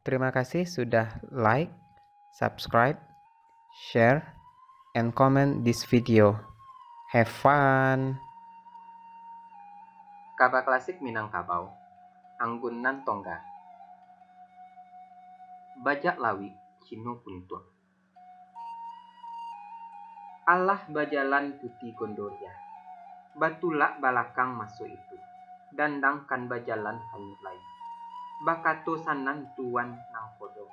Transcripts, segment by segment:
Terima kasih sudah like, subscribe, share, and comment this video. Have fun! Kaba klasik Minangkabau, Anggunan Tongga. Bajak lawi, Cino Puntung. Allah bajalan putih Gondoria. Batulak balakang masuk itu. Dandangkan bajalan hanyut lain. Bakato sanan tuan nang kodo.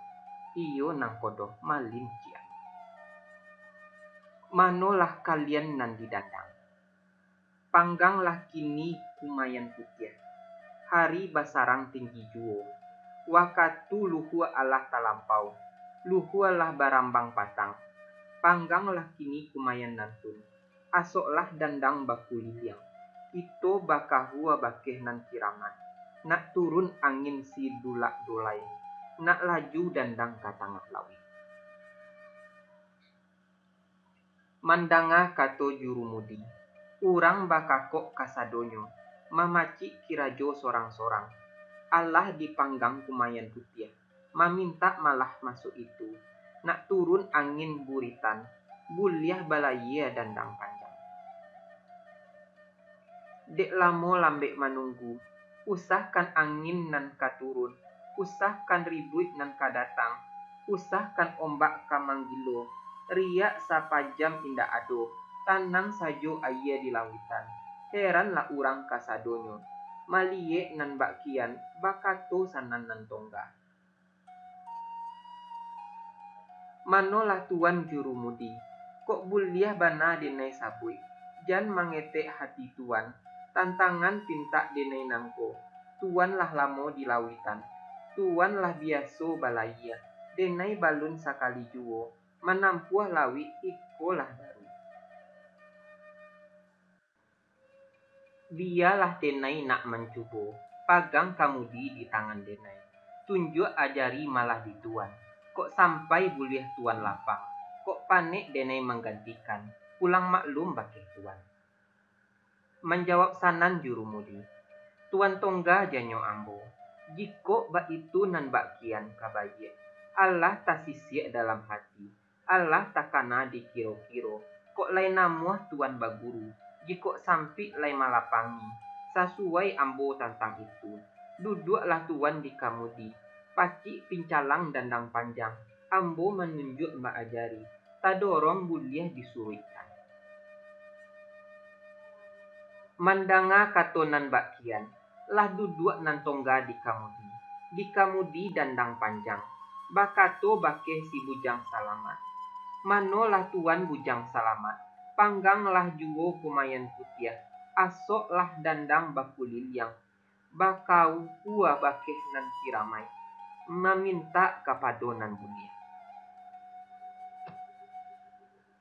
Iyo nang kodo malin cian. Manolah kalian nan didandang. Pangganglah kini kumayan putih. Hari basarang tinggi juo. Wakatu luhua Allah talampau. Luhualah barambang patang. Pangganglah kini kumayan nantun. Asoklah dandang baku liliang. Ito bakahua bakeh nan kiraman. Nak turun angin si dulak dolai. Nak laju dandang ka tangah lawi. Mandanga kato jurumudi. Urang bakakok kasadonyo. Mamacik kirajo sorang-sorang. Allah dipanggang kumayan putih. Maminta malah masuk itu. Nak turun angin buritan. Buliah balaya dandang panjang. Dek lamo lambek manunggu. Usahkan angin nan katurun. Usahkan ribut nan kadatang. Usahkan ombak kamanggilo. Riak sapajam indah ado. Tanang sajo ayah di lawitan. Heranlah urang kasadonyo. Malie nan bakian. Bakato sanan nan tongga. Manolah tuan jurumudi. Kok buliah bana denai sabui. Jan mangetek hati tuan. Tantangan pinta denai nangko. Tuanlah lamo di lawitan. Tuanlah biaso balaya. Denai balun sakali juo. Manampuah lawi ikolah baru. Bialah denai nak mencubo. Pagang kamudi di tangan denai. Tunjuk ajari malah di tuan. Kok sampai buliah tuan lapang. Kok panik denai menggantikan. Pulang maklum bakeh tuan. Menjawab sanan jurumudi. Tuan tongga janyo ambo. Jiko bak itu nan bakian kabaye. Allah tasisik dalam hati. Allah takana dikiro-kiro. Kok lain namuah tuan baguru. Jiko sampai lain malapangi. Sasuai ambo tantang itu. Duduklah tuan di kamudi. Pacik pincalang dandang panjang. Ambo menunjuk mbak ajari. Tadorong buliah disuruhkan. Mandanga katonan bakian. Lah duduk nan tongga di kamudi. Di kamudi dandang panjang. Bakato bakeh si bujang salamat. Manolah tuan bujang salamat. Pangganglah juo kumayan putih. Asoklah dandang baku liliang. Bakau pua bakeh nan kiramai. Meminta kapadonan bulia.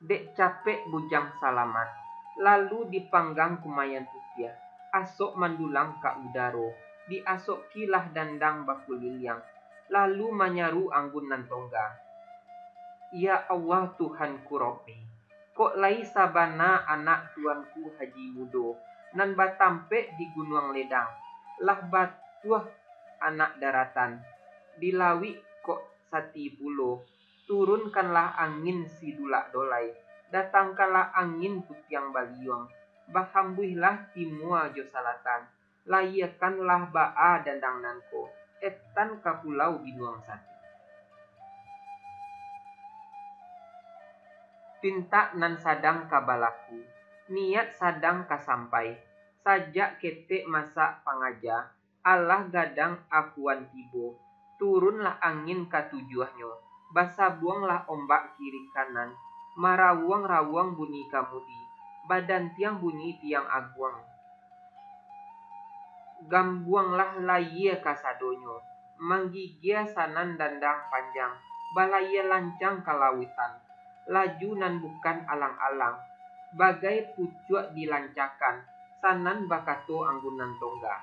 Dek capek bujang salamat. Lalu dipanggang kumayan putih. Asok mandulang ka udaro. Diasokilah dandang baku liliang. Lalu manyaru anggunan tongga. Ya Allah Tuhanku Robbi. Kok lai sabana anak tuanku Haji Mudo. Nan batampe di Gunung Ledang. Lah batuah anak daratan. Dilawi kok sati pulo. Turunkanlah angin si dulak dolai. Datangkanlah angin putiang baliong. Bahambuihlah timua jo salatan. Layakanlah ba'a dandang nanko. Etan ka pulau binuang sati. Pinta nan sadang kabalaku. Niat sadang kasampai. Sajak ketek masa pangaja. Allah gadang akuan tibo. Turunlah angin katujuahnya. Basa buanglah ombak kiri kanan. Marawang-rawang bunyi kamudi. Badan tiang bunyi tiang aguang. Gambuanglah laya kasadonyo. Manggigia sanan dandang panjang. Balaya lancang kalawitan. Laju nan bukan alang-alang. Bagai pucuk dilancakan. Sanan bakato anggunan tongga.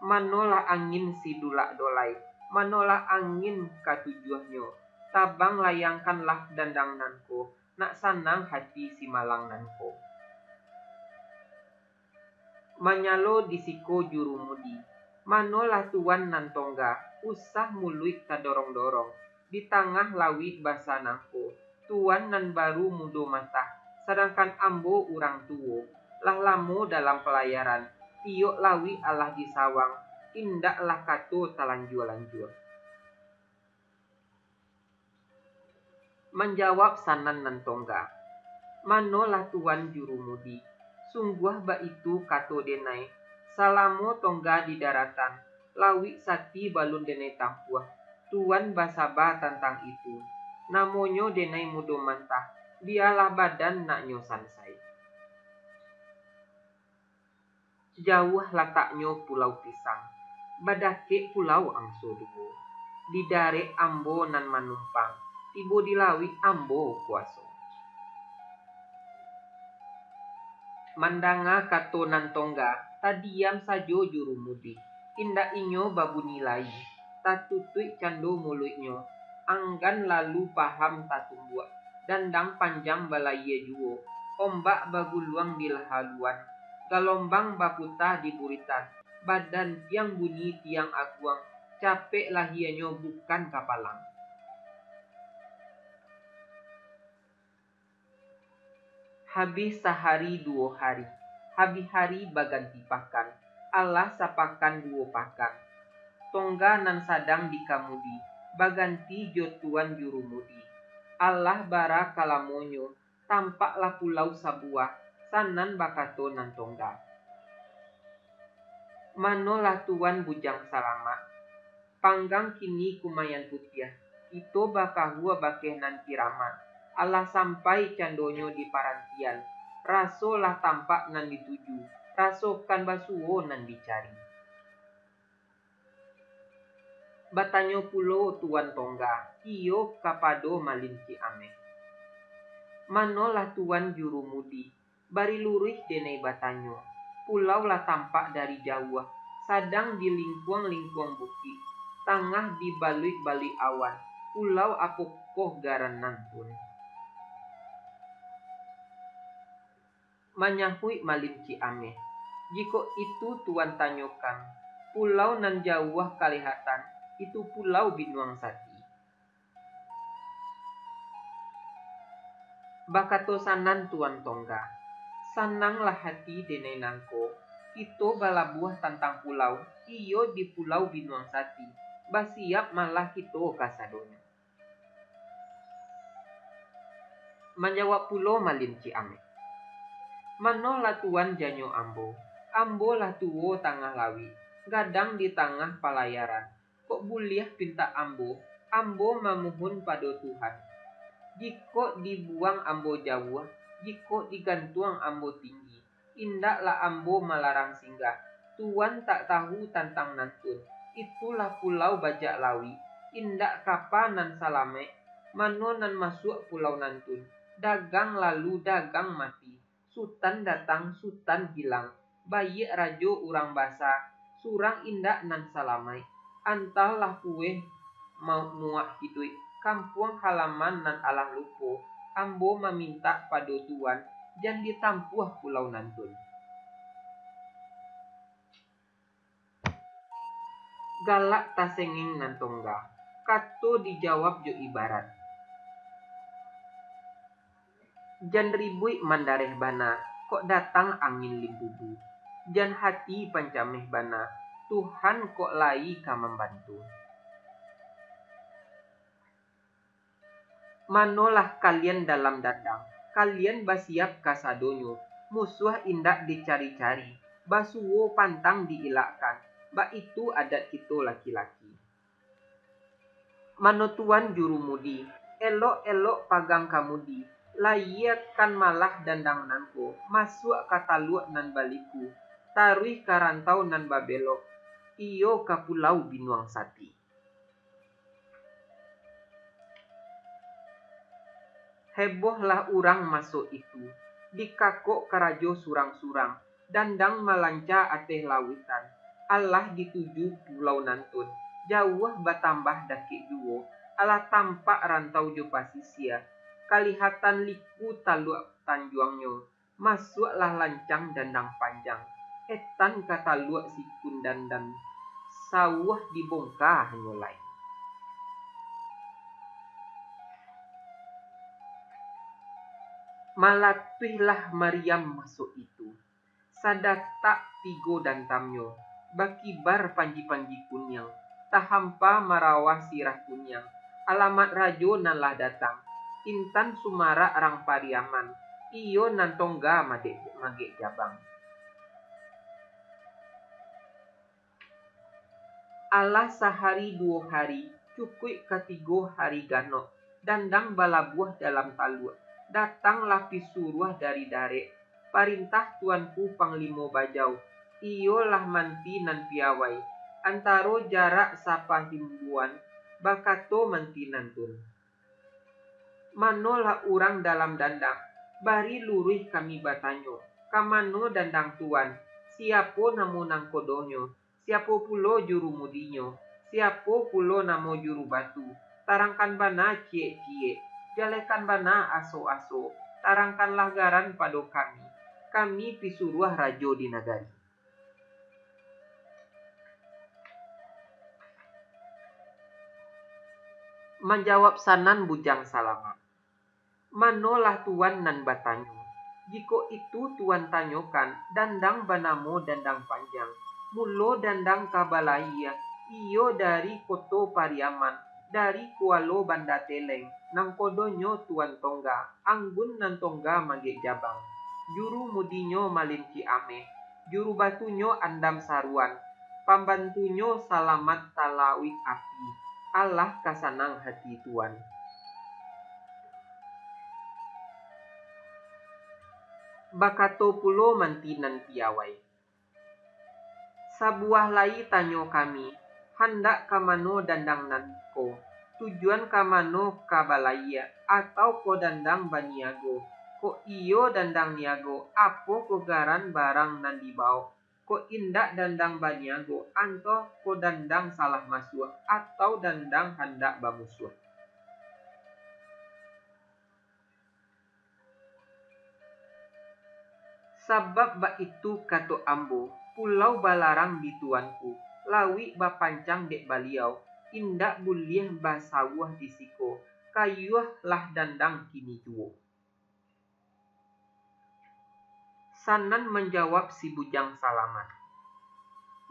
Manolah angin si dulak dolai. Manolah angin katujuahnya. Tabang layangkanlah dandang nanko. Nak sanang hati si malang nanko. Manyalo disiko jurumudi. Manolah tuan nan tongga. usah muluik ta dorong-dorong. Di tengah lawi basa nangko, tuan nan baru mudo mata, sedangkan ambo urang tuo, lah lamo dalam pelayaran, tiok lawi alah di sawang, indaklah kato talanjua-lanjua. Menjawab sanan nan tongga, manolah tuan jurumudi, sungguh ba itu kato denai, salamo tongga di daratan, lawi sati balun denai tampuah, tuan basaba tentang itu, namonyo denai mudo mantah, dialah badan nak nyo sansai. Jauh letaknyo pulau pisang, badake pulau angso duo, di dare ambo nan manumpang, tibo dilawi ambo kuaso. Mandanga kato nan tongga, tadiam sajo jurumudi, indak inyo babu nilai, tatutui cando mulutnyo, anggan lalu paham tatumbuak, dandang panjang balaya juo, ombak baguluang di lahaluan, galombang baputa di buritan, badan tiang bunyi tiang aguang, capek lahianyo bukan kapalang. Habis sehari 2 hari, habis hari baganti pakan, Allah sapakan 2 pakan. Tongga nan sadang dikamudi, baganti jotuan jurumudi. Allah bara kalamonyo, tampaklah pulau sabuah, sanan bakato nan tongga. Manolah tuan bujang salama, panggang kini kumayan putiah, ito bakahua bakeh nan kirama. Allah sampai candonyo di parantian, raso lah tampak nan dituju, rasokan basuo nan dicari. Batanyo pulo tuan tongga, iyo kapado malinci ame. Manolah tuan jurumudi, bari lurih denai batanyo, pulau lah tampak dari jauh, sadang di lingkuang-lingkuang bukit, tengah di balik-balik awan, pulau apokoh garanan pun. Manyahui malinci ame, jiko itu tuan tanyokan, pulau nan jauh kalihatan, itu pulau Binuang Sati. Bakato sanan tuan tongga, sananglah hati denai nangko, itu balabuah tentang pulau, iyo di pulau Binuang Sati, basiap malah kito kasadonyo. Menjawab pulo malinci ame, manolah tuan janyo ambo, ambo lah tuo tangah lawi, gadang di tengah palayaran, kok buliah pinta ambo, ambo mamuhun pado Tuhan. Jiko dibuang ambo jauh, jiko digantuang ambo tinggi, indaklah ambo melarang singgah, tuan tak tahu tentang nantun, itulah pulau bajak lawi, indak kapanan salame, mano nan masuk pulau nantun, dagang lalu dagang mati, sultan datang sultan hilang, bayi rajo urang basa, surang indak nan salamai, antahlah kue mau muak hidup, kampung halaman nan alah lupo, ambo meminta pado tuan, jan ditampuah pulau nantun. Galak tasenging nan tongga, kato dijawab jo ibarat. Jan ribui mandareh bana, kok datang angin limbubu. Jan hati pancameh bana, Tuhan kok lai ka membantu. Manolah kalian dalam dandang, kalian basiap kasadonyo, musuh indak dicari-cari, basuwo pantang diilakkan, ba itu adat kito laki-laki. Mano tuan jurumudi, elok-elok pagang kamudi, layak kan malah dandang nanko, masuk kata luak nan baliku, taruh karantau nan babelok, iyo ka pulau Binuang Sati. Hebohlah urang masuk itu, dikakok karajo surang-surang, dandang melanca ateh lawitan, Allah dituju pulau nantun, jauh batambah daki duo, Allah tampak rantau jo pasisia, kalihatan liku taluak tanjuangnya, masuklah lancang dandang panjang, etan kataluak sikun dandan, sawah dibongkar nyolai. Malatuihlah Maryam masuk itu. Sadatak tigo dan tamyo, bakibar panji-panji kunyang, tahampa marawah sirah kunyang, alamat rajo nalah datang, intan sumara arang pariaman, iyo nantongga mage jabang. Allah sehari 2 hari, cukui ketigo hari ganok, dandang balabuah dalam taluak, datanglah pisuruah dari dare, parintah tuanku panglimo bajau, iyo lah manti nan piawai, antaro jarak sapa himbuan, bakato manti nantun. Manolah urang dalam dandang, bari luruh kami batanyo, kamano dandang tuan, siapo namo nang kodonyo, siapo pulo juru mudinyo, siapo pulo namo juru batu, tarangkan bana cie-cie, jalekan bana aso-aso, tarangkanlah garan pado kami pisuruah rajo di nagari. Menjawab sanan bujang salama. Manolah tuan nan batanyo, jiko itu tuan tanyokan, dandang banamo dandang panjang, mulo dandang kabalaya, iyo dari koto pariaman, dari kualo banda teleng, nang kodonyo tuan tongga, anggun nan tongga mage jabang, juru mudinyo malinci ame, juru batunyo andam saruan, pambantunyo salamat talawik api, Allah kasanang hati tuan. Bakato pulo mantinan piawai. Sabuah lai tanyo kami, hendak kamano dandang nanko, tujuan kamano kabalaya, atau ko dandang baniago, ko iyo dandang niago, apo ko garan barang nan dibao, ko indak dandang baniago, anto ko dandang salah masuah, atau dandang hendak bamusuah. Sabab bak itu kato ambo, pulau balarang di tuanku, lawi bapancang dek baliau, indak buliah basawah di siko, kayuah lah dandang kini juo. Sanan menjawab si bujang salamat.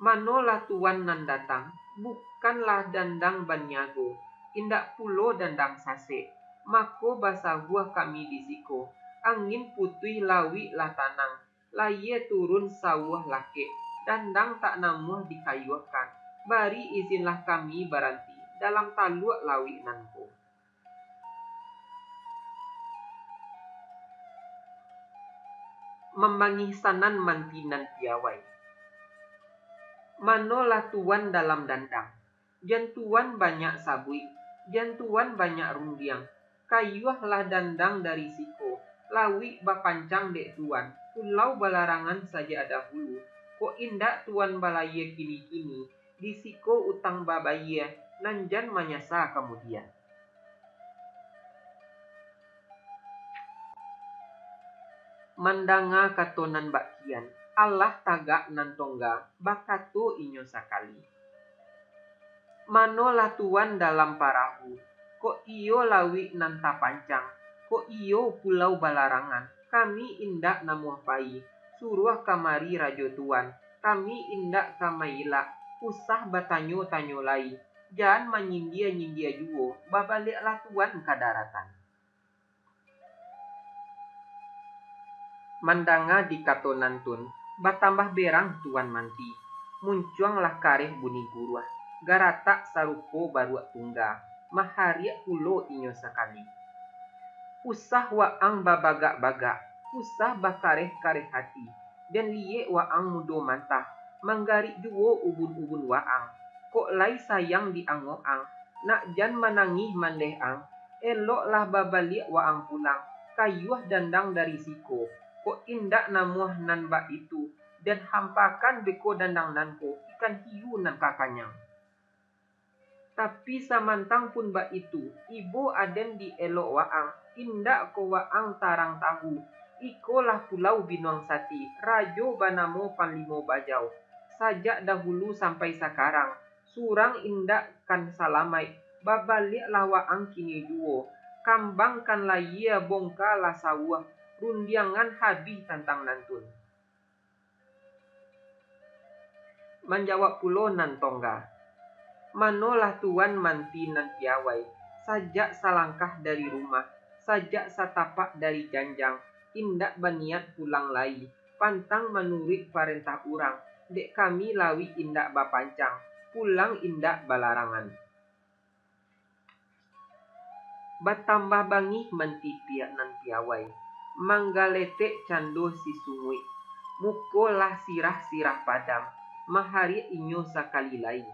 Manolah tuan nan datang, bukanlah dandang banyago, indak pulo dandang sase, mako basawah kami di siko, angin putih lawi lah tanang, laye turun sawah lake, dandang tak namuh dikayuakan, bari izinlah kami baranti, dalam taluak lawi nanko. Membangih sanan mantinan piawai. Manolah tuan dalam dandang, jantuan banyak sabui, jantuan banyak rundiang, kayuahlah dandang dari siko, lawi bapancang dek tuan, pulau balarangan saja ada hulu, ko indak tuan balaya kini-kini, di siko utang babaya, nanjan manyasa kemudian. Mandanga katonan bakian, Allah tagak nan tongga, bakato inyo sakali. Manolah tuan dalam parahu, ko iyo lawi nan tapancang, ko iyo pulau balarangan, kami indak namuh pai, suruh kamari rajo tuan, kami indak kamaila, usah batanyo-tanyo lai, jangan menyindia-nyindia juo, babaliklah tuan ke daratan. Mandanga di katonan tun, batambah berang tuan manti, muncuanglah kareh buni guruah, garatak sarupo baruak tungga, mahariak pulo inyo sakali. Usah waang babagak-bagak, usah bakareh-kareh hati, dan liye waang mudo mantah, manggarik juo ubun-ubun waang, kok lai sayang diangoang, nak jan manangih mandehang, eloklah babaliak waang pulang, kayuah dandang dari siko, kok indak namuah nan bak itu, dan hampakan beko dandang nanko, ikan hiu nan kakanyang. Tapi samantang pun bak itu, ibu aden di elok waang, indak ko waang tarang tahu, ikolah pulau Binuang Sati, rajo banamo panlimo bajau, sajak dahulu sampai sekarang, surang indak kan salamai, babalik lawaang kini duo, kambang kan layia bongka la sawah, rundiangan habis tantang nantun. Menjawab pulo nan tongga, manolah tuan manti nan piawai, sajak salangkah dari rumah, sajak satapak dari janjang, indak baniat pulang lai, pantang menurut perintah urang, dek kami lawi indak bapancang, pulang indak balarangan. Batambah bangih menti piak nan piawai, manggaletek cando si sungui, mukolah sirah-sirah padam, mahari inyo sakali lain.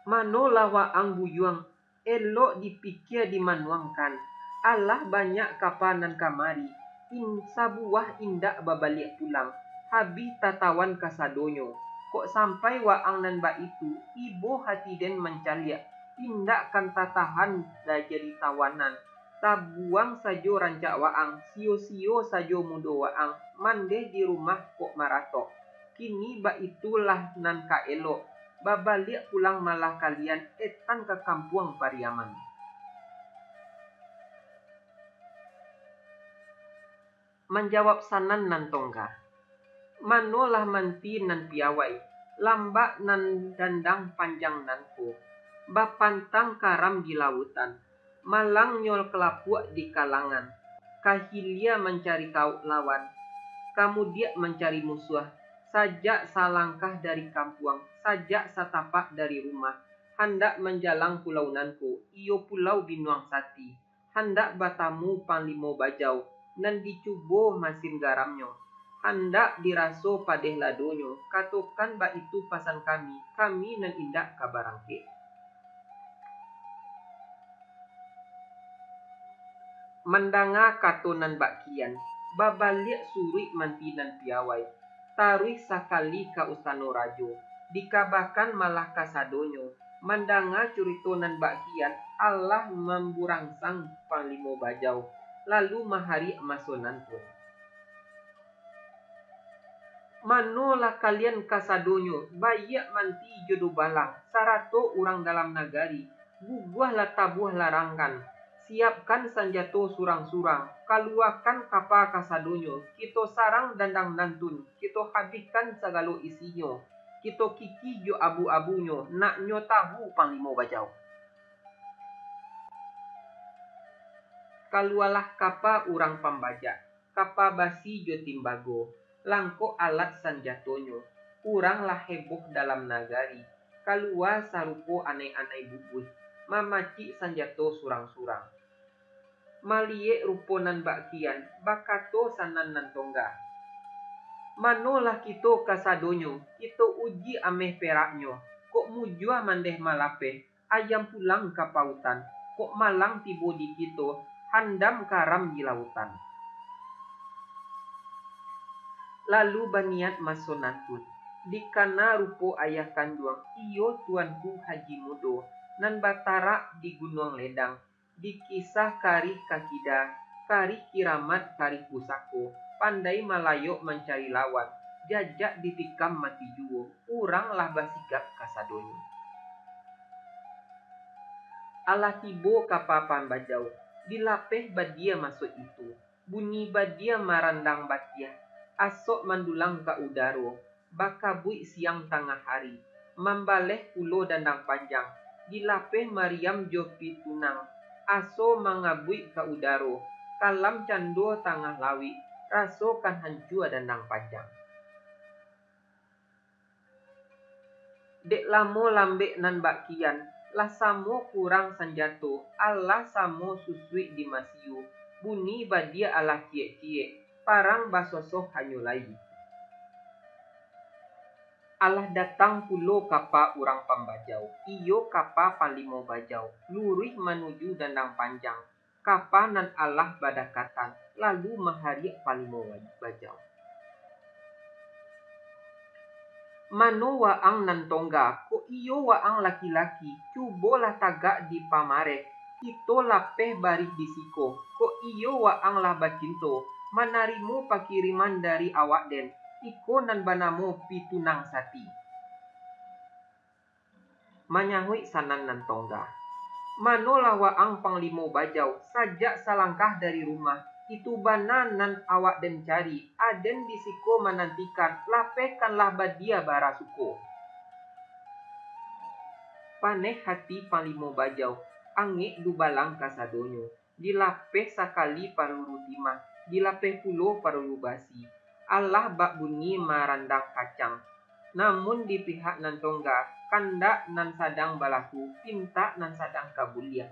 Mano lawaang buyuang, elok dipikir dimanuangkan, alah banyak kapanan kamari, sabuah indak babalik pulang, habis tatawan kasadonyo, kok sampai waang nan ba itu, ibo hati den mencaliak, indak kan tatahan dah jadi tawanan, tabuang sajo rancak waang, sio-sio sajo mudo waang, mandeh di rumah kok maratok, kini ba itulah nan ka elok, babalik pulang malah kalian etan ke kampung Pariaman. Menjawab sanan nan tongga, manolah manti nan piawai, lambak nan dandang panjang nanku, bapantang karam di lautan, malang nyol kelapuk di kalangan, kahilia mencari kau lawan, kamu dia mencari musuh, sajak salangkah dari kampung, sajak satapak dari rumah, hendak menjalang pulau nanku, iyo pulau binuang sati, hendak batamu panlimo bajau, nan dicubo masin garamnyo, hendak diraso padeh ladonyo, katokan ba itu pasan kami nan indak kabarangke. Mendanga katonan bakian, babalik suri mantinan piawai, taruh sakali ka ustano rajo, dikabakan malah kasadonyo, mendanga curitonan bakian, Allah memburangsang panglimo bajau, lalu mahari masonan pun. Manolah kalian kasadonyo, bayak manti jodoh balang, sarato orang dalam nagari, guguahlah tabuh larangan, siapkan sanjato surang-surang, kaluakan kapa kasadonyo, kito sarang dandang nantun, kito habiskan segalo isinyo, kito kiki jo abu-abunyo, nak nyo tahu panglimo bajau. Kalualah kapa urang pambajak, kapa basi jo timbago, langko alat sanjatonyo, urang lah heboh dalam nagari, kalua sarupo anai-anai bubuh, mamaci sanjato surang-surang. Malie ruponan bakian, bakato sanan nan tongga. Manolah kito kasadonyo, kito uji ameh peraknyo, kok mujua mandeh malape, ayam pulang ke pautan, kok malang tibo di kito, handam karam di lautan. Lalu baniat masonantun, dikana rupo ayah kanduang, iyo tuanku Haji Mudo, nan batara di Gunung Ledang, dikisah karih kakida, karih kiramat karih pusako, pandai malayok mencari lawan, jajak ditikam mati juo, urang lah basigap kasadonyo. Alah tibo kapapan bajau, dilapeh badia masuk itu, bunyi badia marandang batiah, asok mandulang ka udaro, bakabui siang tengah hari, mambaleh pulo dandang panjang, dilapeh Mariam jo pitunang, aso mangabui ka udaro, kalam cando tengah lawi, raso kan hancur dandang panjang. Dek lamo lambek nan bakian, lah samo kurang sanjato, Allah samo susui di masiu, bunyi badia alah cie-cie, parang basosoh hanyulai. Allah datang pulo kapa urang pambajau, iyo kapa panlimo bajau, lurih menuju dandang panjang, kapa nan Allah badakatan, lalu mahari panlimo bajau. Mano waang nan tongga, ko iyo waang laki-laki, cubolah tagak di pamare, ito lapeh barih disiko, ko iyo waang lah bacinto, manarimu pakiriman dari awak den, iko nan banamo pitunang sati. Manyahui sanan nan tongga. Manolah waang panglimo bajau sajak salangkah dari rumah. Itu bana nan awak den cari. Aden disiko menantikan. Lapekanlah badia bara suko. Paneh hati panglimo bajau. Angik dubalang kasadonyo. Dilapeh sakali paruru timah. Dilapeh pulo paruru basi. Allah bak bunyi marandang kacang. Namun di pihak nan tongga, kandak nan sadang balaku, pinta nan sadang kabulia.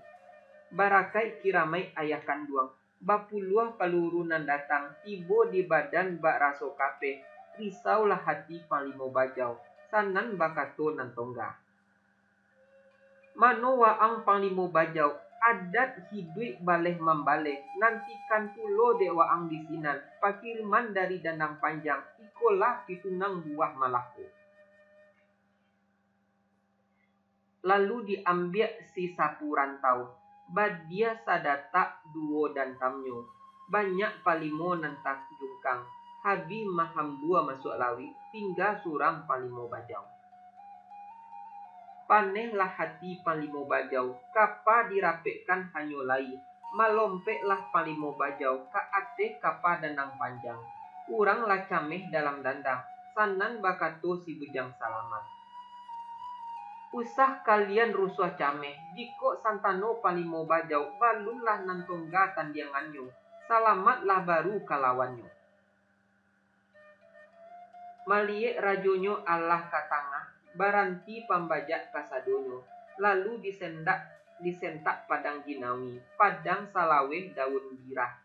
Barakai kiramai ayakan duang, bapuluah paluru nan datang, tibo di badan bak raso kape, risaulah hati panglimo bajau, sanan bakato nan tongga. Mano waang panglimo bajau, adat hidup baleh membaleh, nantikan tulo dek waang disinan, pakiriman dari dandang panjang, ikolah pitunang buah malako. Lalu diambil si sapu rantau, badia sadata duo dan tamnyo, banyak palimo nantak jungkang, habi mahambua masuk lawi, tinggal surang palimo bajau. Panehlah hati palimo bajau, kapa dirapekkan hanyolai, malompeklah palimo bajau, ka ate kapa danang panjang, urang lah cameh dalam dandang, sanan bakato si bujang salamat. Usah kalian rusuh cameh, diko santano palimo bajau, balunlah nan tongga tandianganyo, salamatlah baru kalawanyo. Maliek rajonyo Allah katangah, baranti pambajak kasadonyo, lalu disentak padang jinawi, padang salaweh daun birah.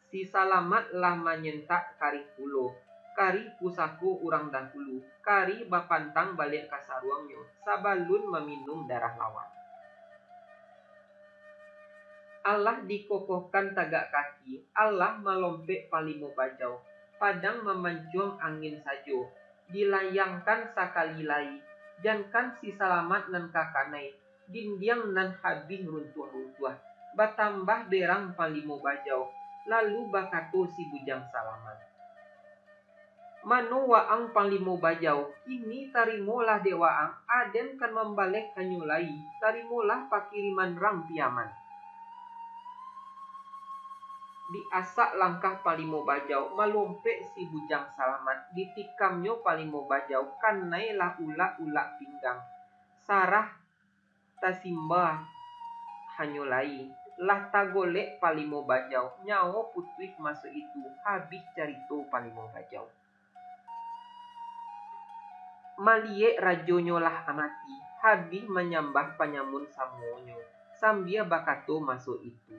Si salamatlah menyentak kari pulo, kari pusako urang dahulu, kari bapantang balik kasaruangnya, sabalun meminum darah lawan. Allah dikokohkan tagak kaki, Allah melompek palimo bajau, padang memanjung angin sajo, dilayangkan sakali lai, jankan si salamat nan kakanai, dindiang nan habih runtuh-runtuh, batambah berang palimo bajau, lalu bakato si bujang salamat. Mano waang panglimo bajau, kini tarimolah de waang, aden kan membalek kanyulai, tarimolah pakiriman rang piaman. Diasak langkah palimo bajau, melompek si bujang salamat, ditikamnyo palimo bajau, kanailah ulak-ulak pinggang. Sarah tasimba hanyolai, lah tagolek palimo bajau, nyawa putih masuk itu, habis carito palimo bajau. Maliek rajonyo lah amati, habis menyambah panyamun samonyo, sambia bakato masuk itu.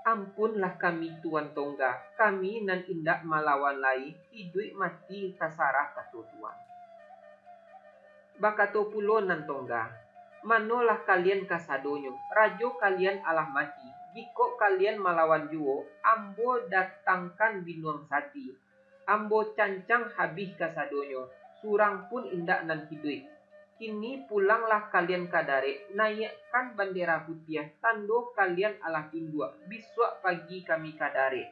Ampunlah kami tuan tongga, kami nan indak malawan lai, hidup mati tasarah kato tuan. Bakato pulo nan tongga, manolah kalian kasadonyo, rajo kalian alah mati, jiko kalian malawan juo, ambo datangkan binuang sati, ambo cancang habis kasadonyo, surang pun indak nan hidup. Kini pulanglah kalian kadare, naikkan bendera putih, tando kalian alah tindua, biswak pagi kami kadare.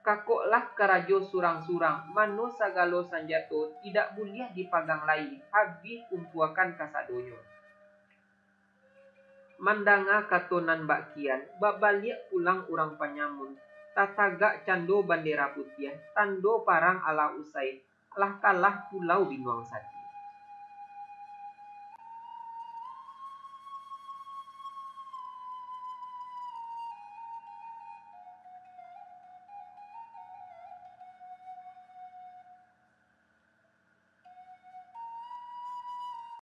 Kakoklah kerajo surang-surang, mano sagalo sanjato, tidak boleh dipagang lai, habis kumpuakan kasadonyo. Mandanga katonan bakian, babaliak pulang urang panyamun, tatagak cando bendera putih, tando parang ala usai, lah kalah pulau binuang sati.